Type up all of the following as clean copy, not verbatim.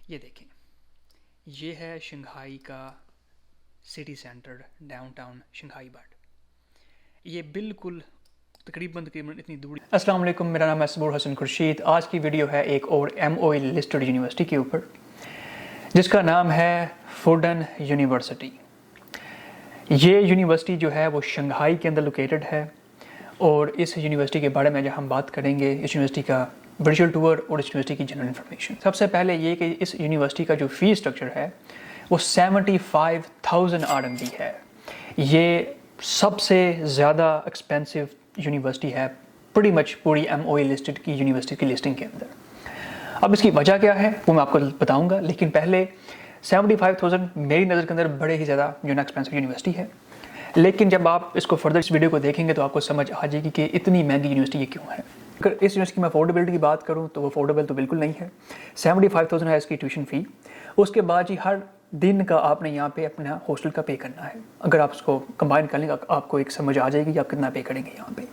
ये देखें, ये है शंघाई का city centre downtown Shanghai but ये बिल्कुल तकरीबन इतनी दूर। अस्सलाम वालेकुम, मेरा नाम है सबूर हसन खुर्शीद। आज की वीडियो है एक और MOE लिस्टेड यूनिवर्सिटी के ऊपर जिसका नाम है फूडन यूनिवर्सिटी। ये यूनिवर्सिटी जो है वो शंघाई के अंदर लोकेटेड है और इस यूनिवर्सिटी के बारे में जो हम बात करेंगे, इस यूनिवर्सिटी का वर्चुअल टूर और इस यूनिवर्सिटी की जनरल इन्फॉर्मेशन। सबसे पहले ये कि इस यूनिवर्सिटी का जो फ़ी स्ट्रक्चर है वो 75,000 RMB है। ये सबसे ज़्यादा एक्सपेंसिव यूनिवर्सिटी है pretty मच पूरी MOE लिस्टेड की यूनिवर्सिटी की लिस्टिंग के अंदर। अब इसकी वजह क्या है वो मैं आपको बताऊंगा, लेकिन पहले 75,000 मेरी नज़र के अंदर बड़े ही ज़्यादा जो ना एक्सपेंसिव यूनिवर्सिटी है। लेकिन जब आप इसको फर्दर इस वीडियो को देखेंगे तो आपको समझ आ जाएगी कि इतनी महंगी यूनिवर्सिटी ये क्यों है। अगर इस यूनिवर्सिटी की मैं अफोर्डेबिलिटी की बात करूं तो वो अफोर्डेबल तो बिल्कुल नहीं है। 75,000 है इसकी ट्यूशन फ़ी। उसके बाद ही हर दिन का आपने यहाँ पे अपना हॉस्टल का पे करना है। अगर आप उसको कंबाइन कर लेंगे आपको एक समझ आ जाएगी कि आप कितना पे करेंगे। यहाँ पे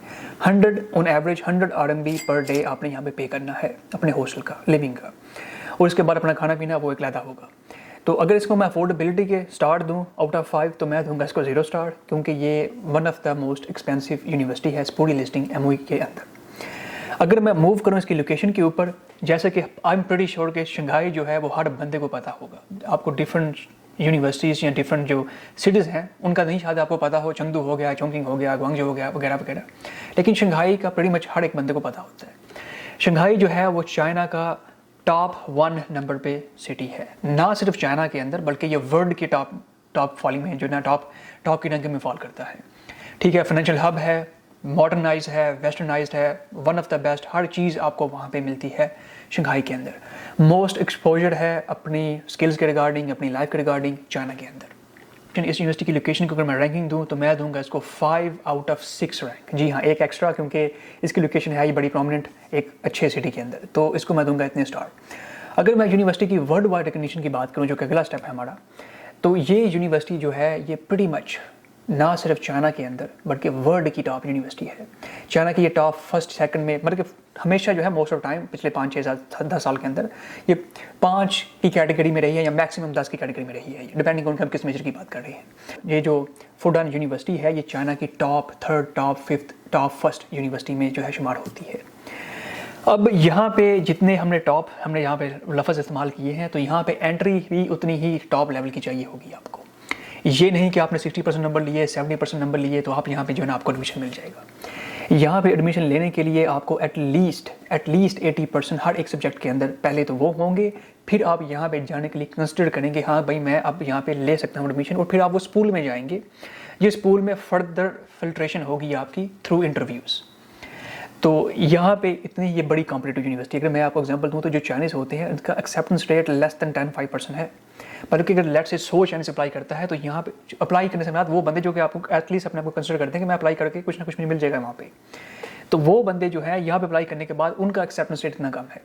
100 on average 100 RMB per day आपने यहाँ पे करना है अपने हॉस्टल का, लिविंग का, और इसके बाद अपना खाना पीना वो एक अलग होगा। तो अगर इसको मैं अफोर्डेबिलिटी के स्टार दूं आउट ऑफ 5 तो मैं दूंगा इसको 0 स्टार, क्योंकि ये one of the most expensive university है इस पूरी लिस्टिंग MOE के अंदर। अगर मैं मूव करूं इसकी लोकेशन के ऊपर, जैसे कि आई एम प्रीटी श्योर कि शंघाई जो है वो हर बंदे को पता होगा। आपको डिफरेंट यूनिवर्सिटीज़ या डिफरेंट जो सिटीज़ हैं उनका नहीं शायद आपको पता हो, चंगदू हो गया, चोंकिंग हो गया, ग्वांगझो हो गया वगैरह वगैरह, लेकिन शंघाई का प्रीटी मच हर एक बंदे को पता होता है। शंघाई जो है वो चाइना का टॉप 1 नंबर पे सिटी है, ना सिर्फ चाइना के अंदर बल्कि ये वर्ल्ड की टॉप फॉलिंग में जो ना टॉप की रैंकिंग में फॉल करता है। ठीक है, फाइनेंशियल हब है, मॉडर्नाइज है, वेस्टर्नाइज्ड है, वन ऑफ द बेस्ट, हर चीज़ आपको वहाँ पे मिलती है शंघाई के अंदर। मोस्ट एक्सपोजर है अपनी स्किल्स के रिगार्डिंग, अपनी लाइफ के रिगार्डिंग चाइना के अंदर। इस यूनिवर्सिटी की लोकेशन को अगर मैं रैंकिंग दूं तो मैं दूंगा इसको 5 आउट ऑफ 6 रैंक। जी हाँ, एक एक्स्ट्रा, क्योंकि इसकी लोकेशन है ये बड़ी प्रोमिनेंट एक अच्छे सिटी के अंदर, तो इसको मैं दूंगा इतने स्टार। अगर मैं यूनिवर्सिटी की वर्ल्ड वाइड रिकग्निशन की बात करूं जो कि अगला स्टेप है हमारा, तो ये यूनिवर्सिटी जो है ये प्रीटी मच ना सिर्फ चाइना के अंदर बल्कि वर्ल्ड की टॉप यूनिवर्सिटी है। चाइना की ये टॉप फर्स्ट सेकंड में, मतलब कि हमेशा जो है मोस्ट ऑफ टाइम पिछले 5-6-10 साल के अंदर ये 5 की कैटेगरी में रही है या मैक्सिमम 10 की कैटेगरी में रही है, डिपेंडिंग ऑन हम किस मेजर की बात कर रहे हैं। ये जो फुडान यूनिवर्सिटी है ये चाइना की top 3rd, top 5th, top first university में जो है शुमार होती है। अब यहाँ पे जितने हमने यहाँ पे लफ्ज़ इस्तेमाल किए हैं, तो यहाँ पे एंट्री भी उतनी ही टॉप लेवल की चाहिए होगी आपको। ये नहीं कि आपने 60% नंबर लिए, 70% नंबर लिए तो आप यहाँ पे जो है ना आपको एडमिशन मिल जाएगा। यहाँ पे एडमिशन लेने के लिए आपको एटलीस्ट 80% हर एक सब्जेक्ट के अंदर पहले तो वो होंगे, फिर आप यहाँ पे जाने के लिए कंसिडर करेंगे हाँ भाई मैं अब यहाँ पे ले सकता हूँ एडमिशन, और फिर आप वो स्कूल में जाएंगे। ये स्कूल में फर्दर फिल्ट्रेशन होगी आपकी थ्रू इंटरव्यूज़। तो यहाँ पे इतनी ये बड़ी कॉम्पिटिटिव यूनिवर्सिटी, अगर मैं आपको एग्जांपल दूँ तो जो चाइनीज़ होते हैं उनका एक्सेप्टेंस रेट लेस दैन 10-5% है, बल्कि अगर लेट से 100 चाइनीज़ अप्लाई करता है तो यहाँ पे अप्लाई करने से बाद वो बंदे जो कि आपको एटलीस्ट अपने आप को कंसिडर करते हैं कि मैं अप्लाई करके कुछ ना कुछ मुझे मिल जाएगा वहाँ पे, तो वो बंदे जो है यहाँ पे अप्लाई करने के बाद उनका एक्सेप्टेंस रेट इतना कम है।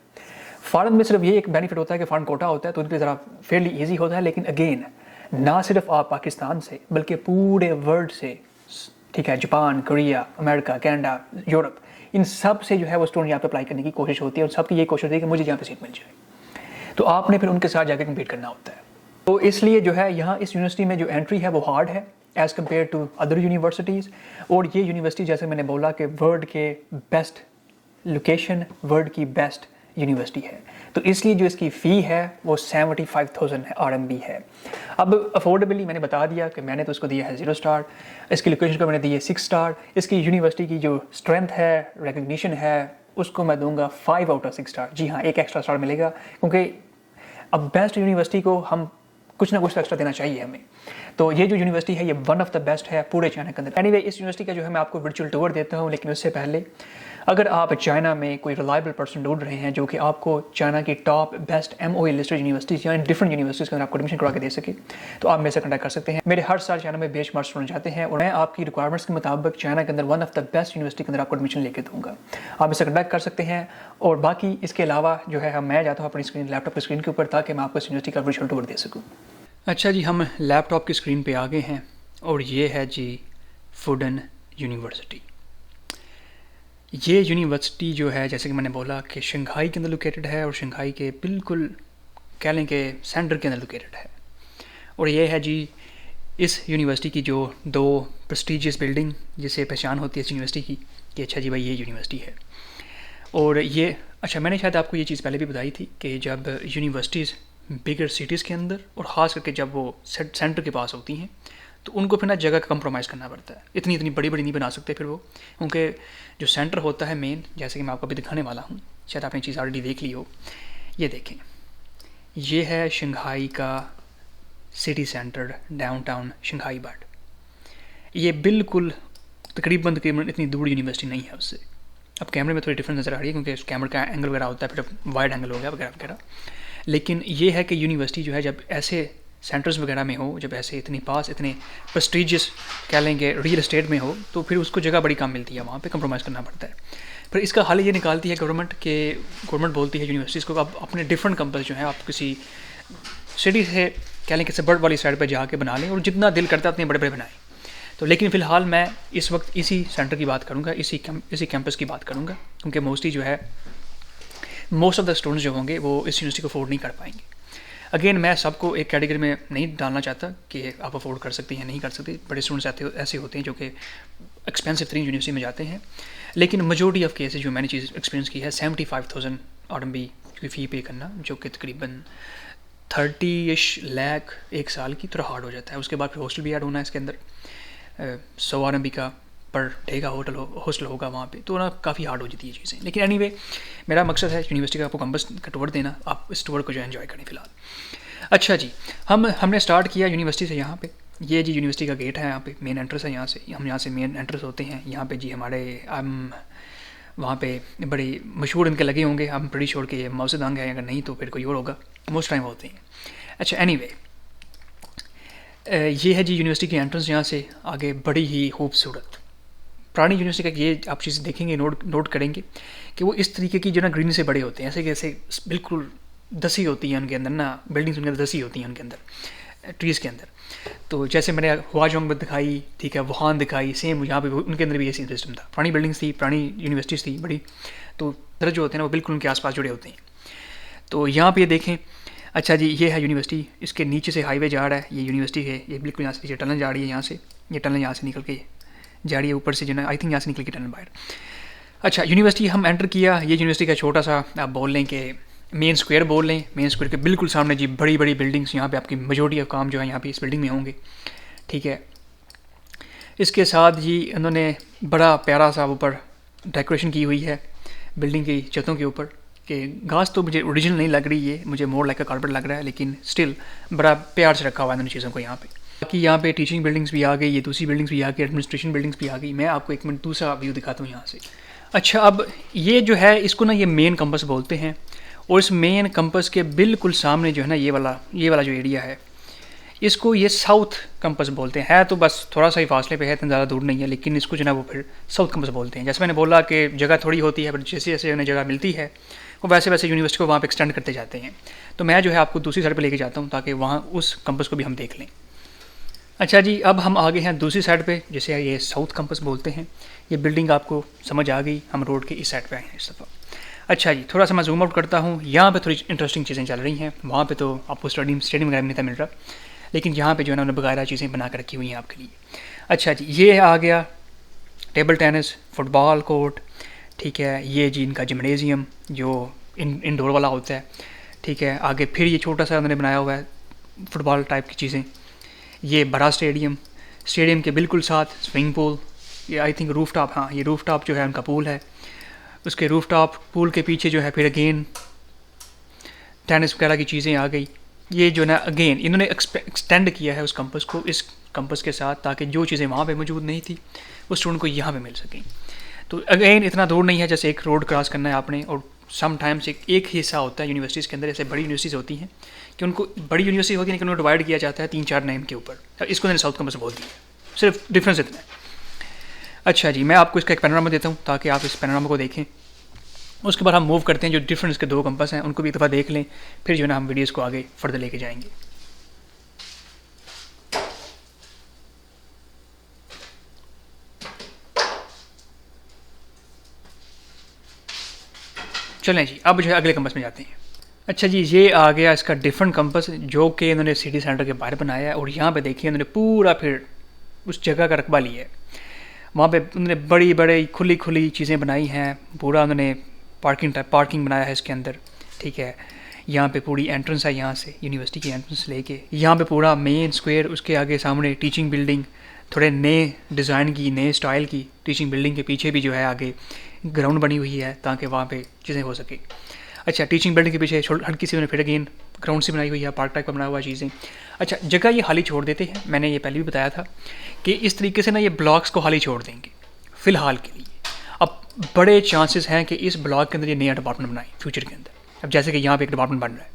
फॉरेन में सिर्फ ये एक बेनिफिट होता है कि फॉरेन कोटा होता है तो उनके ज़रा फेयरली ईजी होता है, लेकिन अगेन ना सिर्फ आप पाकिस्तान से बल्कि पूरे वर्ल्ड से, ठीक है, Japan, Korea, America, Canada, Europe, इन सब से जो है वो स्टूडेंट यहाँ पे अप्लाई करने की कोशिश होती है और सबकी ये कोशिश होती है कि मुझे यहाँ पे सीट मिल जाए। तो आपने फिर उनके साथ जाकर कम्पीट करना होता है। तो इसलिए जो है यहाँ इस यूनिवर्सिटी में जो एंट्री है वो हार्ड है as compare to other universities. और ये यूनिवर्सिटी जैसे मैंने बोला कि वर्ल्ड के बेस्ट लोकेशन, वर्ल्ड की बेस्ट यूनिवर्सिटी है, तो इसलिए जो इसकी फ़ी है वो 75,000 RMB है। अब अफोर्डेबली मैंने बता दिया कि मैंने तो इसको दिया है 0 स्टार, इसकी लोकेशन को मैंने दी है 6 स्टार, इसकी यूनिवर्सिटी की जो स्ट्रेंथ है, रिकग्निशन है, उसको मैं दूंगा 5 आउट ऑफ 6 स्टार। जी हाँ, एक एक्स्ट्रा स्टार मिलेगा, क्योंकि अब बेस्ट यूनिवर्सिटी को हम कुछ ना कुछ तो एक्स्ट्रा देना चाहिए हमें। तो ये जो यूनिवर्सिटी है ये वन ऑफ द बेस्ट है पूरे चाइना के अंदर। एनीवे, इस यूनिवर्सिटी का जो है मैं आपको वर्चुअल टूर देता हूँ, लेकिन उससे पहले अगर आप चाइना में कोई रिलायबल पर्सन ढूंढ रहे हैं जो कि आपको चाइना की top best MOE listed universities या डिफरेंट यूनिवर्सिटीज़ के अंदर आपको एडमिशन करवा के दे सके, तो आप मेरे से कॉन्टैक्ट कर सकते हैं। मेरे हर साल चाइना में बेंचमार्क स्टूडेंट जाते हैं और मैं आपकी रिक्वायरमेंट्स के मुताबिक चाइना के अंदर one of the best university के अंदर आपको एडमिशन लेके दूंगा। आप मेरे से कॉन्टैक्ट कर सकते हैं। और बाकी इसके अलावा जो है मैं जाता हूँ अपनी लैपटॉप की स्क्रीन के ऊपर ताकि मैं आपको इस यूनिवर्सिटी का वर्चुअल टूर दे सकूँ। अच्छा जी, हम लैपटॉप की स्क्रीन पे आ गए हैं और ये है जी फुडन यूनिवर्सिटी। ये यूनिवर्सिटी जो है जैसे कि मैंने बोला कि शंघाई के अंदर लोकेटेड है और शंघाई के बिल्कुल कह लें कि सेंटर के अंदर लोकेटेड है। और ये है जी इस यूनिवर्सिटी की जो दो प्रेस्टीजियस बिल्डिंग जिसे पहचान होती है इस यूनिवर्सिटी की कि अच्छा जी भाई ये यूनिवर्सिटी है। और ये अच्छा मैंने शायद आपको ये चीज़ पहले भी बताई थी कि जब यूनिवर्सिटीज़ बिगर सिटीज़ के अंदर और ख़ास करके जब वो सेंटर के पास होती हैं तो उनको फिर ना जगह का कंप्रोमाइज़ करना पड़ता है। इतनी इतनी बड़ी बड़ी नहीं बना सकते फिर वो, क्योंकि जो सेंटर होता है मेन, जैसे कि मैं आपको अभी दिखाने वाला हूँ, शायद आपने चीज़ ऑलरेडी देख ली हो। ये देखें, ये है शंघाई का city centre, downtown Shanghai but ये बिल्कुल तकरीबन तकरीबन इतनी दूर यूनिवर्सिटी नहीं है उससे। अब कैमरे में थोड़ी डिफरेंस नज़र आ रही है क्योंकि कैमरे का एंगल वगैरह होता है, फिर वाइड एंगल हो गया वगैरह वगैरह। लेकिन ये है कि यूनिवर्सिटी जो है जब ऐसे सेंटर्स वगैरह में हो, जब ऐसे इतनी पास इतने प्रेस्टीजियस कह लेंगे रियल एस्टेट में हो, तो फिर उसको जगह बड़ी कम मिलती है, वहाँ पे कंप्रोमाइज़ करना पड़ता है। फिर इसका हल ये निकालती है गवर्नमेंट बोलती है यूनिवर्सिटीज़ को आप अपने डिफरेंट कैंपस जो है आप किसी सिटी से कह लें कि सबर्ब वाली साइड पर जाके बना लें और जितना दिल करता है उतने बड़े बड़े बनाएं। तो लेकिन फ़िलहाल मैं इस वक्त इसी सेंटर की बात करूँगा, इसी कैंपस की बात करूँगा, क्योंकि मोस्टली जो है मोस्ट ऑफ द स्टूडेंट्स जो होंगे वो इस यूनिवर्सिटी को अफोर्ड नहीं कर पाएंगे। अगेन मैं सबको एक कैटेगरी में नहीं डालना चाहता कि आप अफोर्ड कर सकते हैं नहीं कर सकते, बड़े स्टूडेंट्स ऐसे होते हैं जो कि एक्सपेंसिव तरीन यूनिवर्सिटी में जाते हैं। लेकिन मेजोरिटी ऑफ केसेस जो मैंने चीज़ एक्सपीरियंस की है 75,000 RMB की फ़ी पे करना, जो कि तकरीबन 30 लाख एक साल की, थोड़ा हार्ड हो जाता है। उसके बाद फिर हॉस्टल भी ऐड होना है इसके अंदर, 100 RMB का पर डे का हॉस्टल होगा वहाँ पे, तो ना काफ़ी हार्ड हो जाती है चीज़ें। लेकिन एनीवे मेरा मकसद है यूनिवर्सिटी का आपको कैंपस का टूर देना, आप इस टूर को जो एंजॉय करें फ़िलहाल। अच्छा जी, हमने स्टार्ट किया यूनिवर्सिटी से। यहाँ पे ये जी यूनिवर्सिटी का गेट है, यहाँ पे मेन एंट्रेंस है, हम यहाँ से मेन एंट्रेंस होते हैं। यहाँ पे जी हमारे वहाँ पे बड़े मशहूर इनके लगे होंगे, हम बड़ी श्योर के ये मौसदांग है, अगर नहीं तो फिर कोई और होगा, मोस्ट टाइम होते हैं। अच्छा एनीवे ये है जी यूनिवर्सिटी की एंट्रेंस, यहाँ से आगे बड़ी ही खूबसूरत पुरानी यूनिवर्सिटी का ये आप चीज़ देखेंगे, नोट करेंगे कि वो इस तरीके की जो ना ग्रीन से बड़े होते हैं, ऐसे कैसे बिल्कुल दसी होती है उनके अंदर ना, बिल्डिंग्स उनके अंदर दसी होती हैं उनके अंदर, ट्रीज़ के अंदर। तो जैसे मैंने हुआजोंग में दिखाई, ठीक है, वुहान दिखाई, सेम यहाँ पे उनके अंदर भी ऐसी सिस्टम था। पुरानी बिल्डिंग्स थी, पुरानी यूनिवर्सिटीज़ थी बड़ी, तो तरह जो होते हैं ना वो बिल्कुल उनके आसपास जुड़े होते हैं। तो यहाँ पे ये देखें, अच्छा जी ये है यूनिवर्सिटी, इसके नीचे से हाईवे जा रहा है, ये यूनिवर्सिटी है, ये बिल्कुल यहाँ से नीचे टनल जा रही है, यहाँ से ये टनल यहाँ से निकल के जा रही है ऊपर से, जो ना आई थिंक यहाँ से निकल के टनल बाहर। अच्छा यूनिवर्सिटी हम एंटर किया, ये यूनिवर्सिटी का छोटा सा आप बोल लें कि मेन स्क्वायर बोल लें, मेन स्क्वायर के बिल्कुल सामने जी बड़ी बड़ी बिल्डिंग्स, यहाँ पे आपकी मेजोरिटी ऑफ काम जो है यहाँ पे इस बिल्डिंग में होंगे, ठीक है। इसके साथ जी उन्होंने बड़ा प्यारा सा ऊपर डेकोरेशन की हुई है बिल्डिंग की छतों के ऊपर, कि घास तो मुझे ओरिजिनल नहीं लग रही है, मुझे मोर लाइक का कारपेट लग रहा है, लेकिन स्टिल बड़ा प्यार से रखा हुआ है इन चीज़ों को यहाँ पे। बाकी यहाँ पे टीचिंग बिल्डिंग्स भी आ गई, ये दूसरी बिल्डिंग्स भी आ गई, एडमिनिस्ट्रेशन बिल्डिंग्स भी आ गई। मैं आपको एक मिनट दूसरा व्यू दिखाता हूँ यहाँ से। अच्छा अब ये जो है इसको ना ये मेन कैंपस बोलते हैं, और इस मेन कैंपस के बिल्कुल सामने जो है ना ये वाला जो एरिया है, इसको ये साउथ कैंपस बोलते हैं। है तो बस थोड़ा सा ही फासले पे है, इतना ज़्यादा दूर नहीं है, लेकिन इसको जो है वो फिर साउथ कैंपस बोलते हैं। जैसे मैंने बोला कि जगह थोड़ी होती है, पर जैसे जैसे उन्हें जगह मिलती है वो वैसे वैसे यूनिवर्सिटी को वहाँ पे एक्सटेंड करते जाते हैं। तो मैं जो है आपको दूसरी साइड पे लेके जाता हूँ ताकि वहाँ उस कैंपस को भी हम देख लें। अच्छा जी अब हम आगे हैं दूसरी साइड पे, जैसे ये साउथ कैंपस बोलते हैं। ये बिल्डिंग आपको समझ आ गई, हम रोड के इस साइड पे आए हैं इस दफ़ा। अच्छा जी थोड़ा सा मैं जूम आउट करता हूँ, यहाँ पे थोड़ी इंटरेस्टिंग चीज़ें चल रही हैं। वहाँ पे तो आपको स्टेडियम वगैरह नहीं था मिल रहा, लेकिन यहाँ पे जो है ना उन्होंने बकायदा चीज़ें बना कर रखी हुई हैं आपके लिए। अच्छा जी ये आ गया टेबल टेनिस, फुटबॉल कोर्ट, ठीक है। ये जी इनका जिमनेजियम जो इंडोर वाला होता है, ठीक है। आगे फिर ये छोटा सा उन्होंने बनाया हुआ है फुटबॉल टाइप की चीज़ें। ये बड़ा स्टेडियम के बिल्कुल साथ स्विमिंग पूल, ये आई थिंक रूफ टॉप, हाँ ये रूफ टॉप जो है उनका पूल है। उसके रूफ टॉप पूल के पीछे जो है फिर अगेन टेनिस वगैरह की चीज़ें आ गई। ये जो ना अगेन इन्होंने एक्सटेंड किया है उस कैंपस को इस कैंपस के साथ, ताकि जो चीज़ें वहाँ पे मौजूद नहीं थी वो स्टूडेंट को यहाँ पे मिल सकें। तो अगेन इतना दूर नहीं है, जैसे एक रोड क्रॉस करना है आपने, और समटाइम्स एक ही हिस्सा होता है यूनिवर्सिटीज़ के अंदर। जैसे बड़ी यूनिवर्सिटीज़ होती हैं कि उनको बड़ी यूनिवर्सिटी होती है लेकिन उनको डिवाइड किया जाता है 3-4 नेम के ऊपर। इसको मैंने साउथ कैंपस बोल दिया, सिर्फ डिफरेंस इतना है। अच्छा जी मैं आपको इसका एक पैनोरामा देता हूँ ताकि आप इस पैनोरामा को देखें। उसके बाद हम मूव करते हैं, जो डिफरेंस के दो कैंपस हैं उनको भी एक दफ़ा देख लें, फिर जो है ना हम वीडियोज़ को आगे फर्दर लेके जाएंगे। चलें जी अब जो है अगले कैंपस में जाते हैं। अच्छा जी, ये आ गया इसका डिफरेंट कंपस जो कि इन्होंने सिटी सेंटर के बाहर बनाया है। और यहाँ पे देखिए इन्होंने पूरा फिर उस जगह का रकबा लिया है। वहाँ पे उन्होंने बड़ी बड़ी खुली खुली चीज़ें बनाई हैं। पूरा उन्होंने पार्किंग बनाया है इसके अंदर, ठीक है। यहाँ पे पूरी एंट्रेंस है, यहाँ से यूनिवर्सिटी की एंट्रेंस लेके यहाँ पे पूरा मेन स्क्वायर, उसके आगे सामने टीचिंग बिल्डिंग, थोड़े नए डिज़ाइन की, नए स्टाइल की टीचिंग बिल्डिंग के पीछे भी जो है आगे ग्राउंड बनी हुई है ताकि वहाँ पे चीज़ें हो सके। अच्छा, टीचिंग बिल्डिंग के पीछे हल्की सी उन्होंने फिर अगेन ग्राउंड से बनाई हुई है, पार्क टाइप का बना हुआ चीज़ें। अच्छा, जगह ये खाली छोड़ देते हैं। मैंने ये पहले भी बताया था कि इस तरीके से ना ये ब्लॉक्स को खाली छोड़ देंगे फ़िलहाल के लिए। अब बड़े चांसेस हैं कि इस ब्लॉक के अंदर ये नया डिपार्टमेंट बनाए फ्यूचर के अंदर। अब जैसे कि यहाँ पे एक डिपार्टमेंट बन रहा है,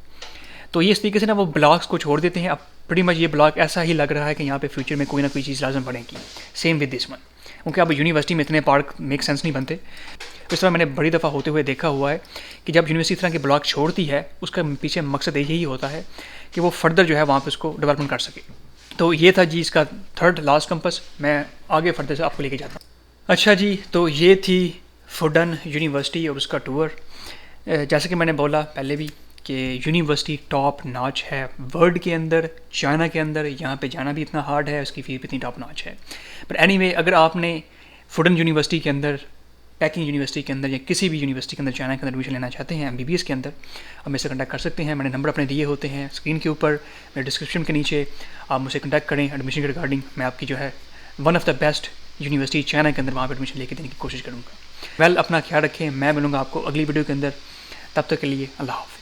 तो ये इस तरीके से ना वो ब्लॉक्स को छोड़ देते हैं। अब प्रीटी मच ये ब्लॉक ऐसा ही लग रहा है कि यहाँ पे फ्यूचर में कोई ना कोई चीज़ लाजम बनेगी। सेम विद दिस वन, क्योंकि अब यूनिवर्सिटी में इतने पार्क मेक सेंस नहीं बनते। इस तरह मैंने बड़ी दफ़ा होते हुए देखा हुआ है कि जब यूनिवर्सिटी इस तरह के ब्लॉक छोड़ती है, उसका पीछे मकसद यही होता है कि वो फर्दर जो है वहाँ पर उसको डेवलपमेंट कर सके। तो ये था जी इसका थर्ड लास्ट कंपस। मैं आगे फर्दर से आपको लेके जाता हूँ। अच्छा जी, तो ये थी फुडन यूनिवर्सिटी और उसका टूर। जैसे कि मैंने बोला पहले भी कि यूनिवर्सिटी टॉप नॉच है वर्ल्ड के अंदर, चाइना के अंदर। यहाँ पे जाना भी इतना हार्ड है, उसकी फ़ीस भी इतनी टॉप नॉच है। पर एनीवे, अगर आपने फुडन यूनिवर्सिटी के अंदर, पैकिंग यूनिवर्सिटी के अंदर या किसी भी यूनिवर्सिटी के अंदर चाइना के अंदर एडमिशन लेना चाहते हैं MBBS के अंदर, आप मेरे से कॉन्टैक्ट कर सकते हैं। मैंने नंबर अपने दिए होते हैं स्क्रीन के ऊपर, मेरे डिस्क्रिप्शन के नीचे। आप मुझसे कॉन्टैक्ट करें एडमिशन के रिगार्डिंग। मैं आपकी जो है one of the best university China के अंदर वहाँ पर एडमिशन लेके देने की कोशिश करूँगा। वेल, अपना ख्याल रखें। मैं मिलूँगा आपको अगली वीडियो के अंदर। तब तक के लिए अल्लाह हाफ़िज़।